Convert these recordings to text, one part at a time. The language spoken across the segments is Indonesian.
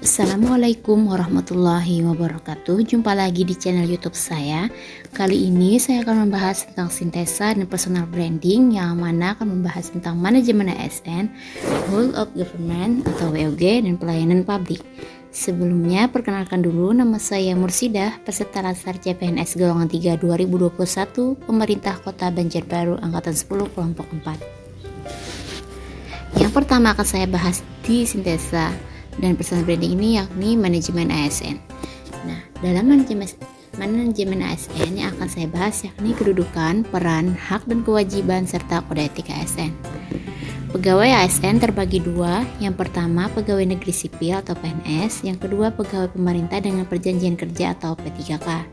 Assalamualaikum warahmatullahi wabarakatuh. Jumpa lagi di channel YouTube saya. Kali ini saya akan membahas tentang sintesa dan personal branding, yang mana akan membahas tentang manajemen ASN, whole of government atau WOG, dan pelayanan publik. Sebelumnya, perkenalkan dulu, nama saya Mursidah, peserta Latsar CPNS golongan 3 2021, Pemerintah Kota Banjarbaru Angkatan 10 kelompok 4. Yang pertama akan saya bahas di sintesa dan personal branding ini, yakni manajemen ASN. Nah, dalam manajemen ASN yang akan saya bahas yakni kedudukan, peran, hak dan kewajiban serta kode etik ASN. Pegawai ASN terbagi dua. Yang pertama, pegawai negeri sipil atau PNS. Yang kedua, pegawai pemerintah dengan perjanjian kerja atau P3K.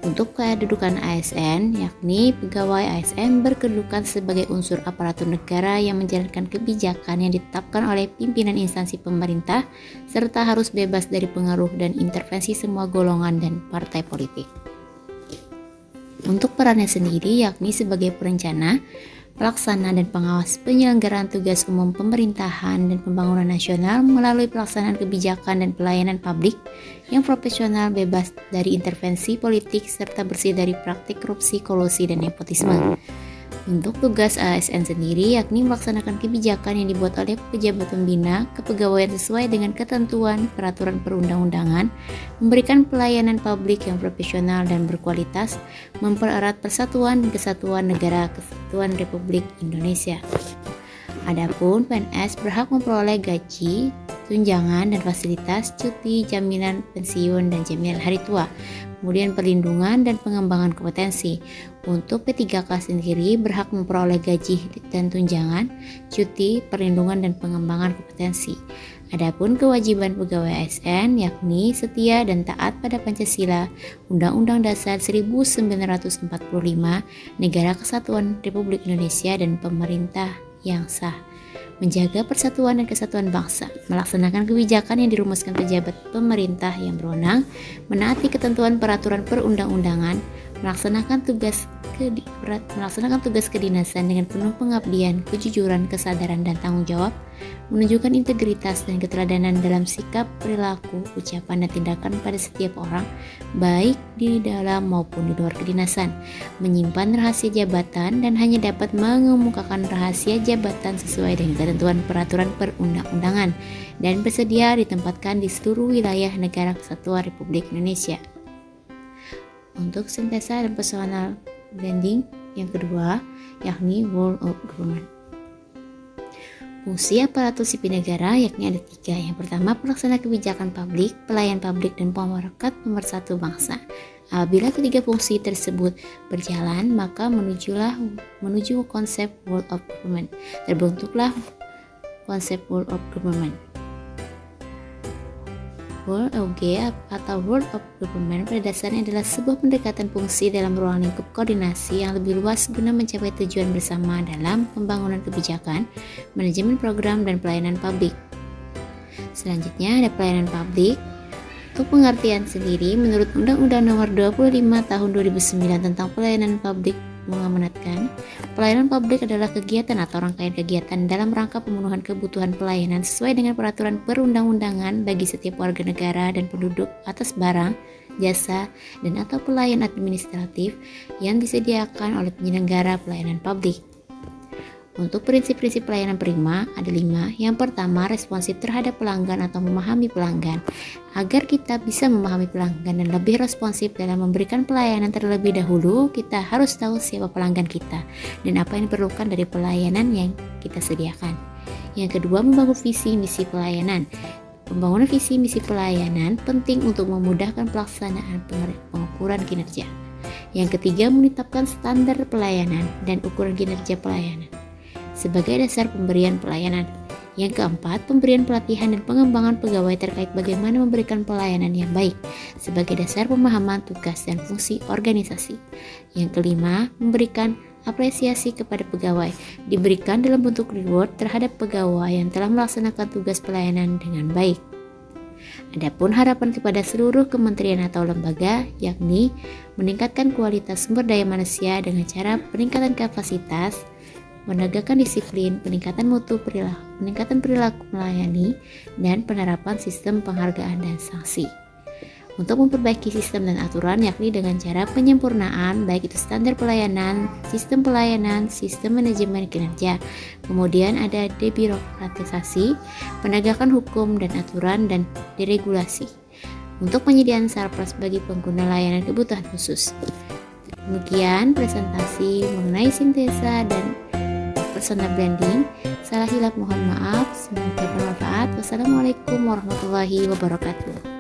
Untuk kedudukan ASN, yakni pegawai ASN berkedudukan sebagai unsur aparatur negara yang menjalankan kebijakan yang ditetapkan oleh pimpinan instansi pemerintah, serta harus bebas dari pengaruh dan intervensi semua golongan dan partai politik. Untuk perannya sendiri, yakni sebagai perencana, pelaksana dan pengawas penyelenggaraan tugas umum pemerintahan dan pembangunan nasional melalui pelaksanaan kebijakan dan pelayanan publik yang profesional, bebas dari intervensi politik, serta bersih dari praktik korupsi, kolusi, dan nepotisme. Untuk tugas ASN sendiri, yakni melaksanakan kebijakan yang dibuat oleh pejabat pembina kepegawaian sesuai dengan ketentuan peraturan perundang-undangan, memberikan pelayanan publik yang profesional dan berkualitas, mempererat persatuan dan kesatuan negara kesatuan Republik Indonesia. Adapun PNS berhak memperoleh gaji, tunjangan dan fasilitas cuti, jaminan pensiun dan jaminan hari tua, kemudian perlindungan dan pengembangan kompetensi. Untuk P3K sendiri berhak memperoleh gaji dan tunjangan, cuti, perlindungan dan pengembangan kompetensi. Adapun kewajiban pegawai ASN yakni setia dan taat pada Pancasila, Undang-Undang Dasar 1945, Negara Kesatuan Republik Indonesia dan pemerintah yang sah, menjaga persatuan dan kesatuan bangsa, melaksanakan kebijakan yang dirumuskan pejabat pemerintah yang berwenang, menaati ketentuan peraturan perundang-undangan, melaksanakan tugas kedinasan dengan penuh pengabdian, kejujuran, kesadaran, dan tanggung jawab, menunjukkan integritas dan keteladanan dalam sikap, perilaku, ucapan, dan tindakan pada setiap orang, baik di dalam maupun di luar kedinasan, menyimpan rahasia jabatan dan hanya dapat mengemukakan rahasia jabatan sesuai dengan ketentuan peraturan perundang-undangan, dan bersedia ditempatkan di seluruh wilayah negara kesatuan Republik Indonesia. Untuk sintesa dan personal branding yang kedua, yakni whole of government. Fungsi aparatur sipil negara yakni ada 3. Yang pertama, pelaksana kebijakan publik, pelayan publik, dan pemerekat pemersatu bangsa. Apabila ketiga fungsi tersebut berjalan, maka menuju konsep whole of government. Terbentuklah konsep whole of government. WOG atau World of Government pada dasarnya adalah sebuah pendekatan fungsi dalam ruang lingkup koordinasi yang lebih luas guna mencapai tujuan bersama dalam pembangunan kebijakan, manajemen program, dan pelayanan publik. Selanjutnya ada pelayanan publik. Untuk pengertian sendiri, menurut Undang-Undang Nomor 25 Tahun 2009 tentang Pelayanan Publik mengamanatkan, pelayanan publik adalah kegiatan atau rangkaian kegiatan dalam rangka pemenuhan kebutuhan pelayanan sesuai dengan peraturan perundang-undangan bagi setiap warga negara dan penduduk atas barang, jasa, dan atau pelayan administratif yang disediakan oleh penyelenggara pelayanan publik. Untuk prinsip-prinsip pelayanan prima ada 5. Yang pertama, responsif terhadap pelanggan atau memahami pelanggan. Agar kita bisa memahami pelanggan dan lebih responsif dalam memberikan pelayanan terlebih dahulu, kita harus tahu siapa pelanggan kita dan apa yang diperlukan dari pelayanan yang kita sediakan. Yang kedua, membangun visi misi pelayanan. Pembangunan visi misi pelayanan penting untuk memudahkan pelaksanaan pengukuran kinerja. Yang ketiga, menetapkan standar pelayanan dan ukuran kinerja pelayanan sebagai dasar pemberian pelayanan. Yang keempat, pemberian pelatihan dan pengembangan pegawai terkait bagaimana memberikan pelayanan yang baik sebagai dasar pemahaman tugas dan fungsi organisasi. Yang kelima, memberikan apresiasi kepada pegawai, diberikan dalam bentuk reward terhadap pegawai yang telah melaksanakan tugas pelayanan dengan baik. Adapun harapan kepada seluruh kementerian atau lembaga yakni meningkatkan kualitas sumber daya manusia dengan cara peningkatan kapasitas, menegakkan disiplin, peningkatan perilaku melayani, dan penerapan sistem penghargaan dan sanksi. Untuk memperbaiki sistem dan aturan yakni dengan cara penyempurnaan baik itu standar pelayanan, sistem manajemen kinerja. Kemudian ada debirokratisasi, penegakan hukum dan aturan dan deregulasi. Untuk penyediaan sarpras bagi pengguna layanan kebutuhan khusus. Demikian presentasi mengenai sintesa dan persona branding. Salah hilap mohon maaf, semoga bermanfaat. Wassalamualaikum warahmatullahi wabarakatuh.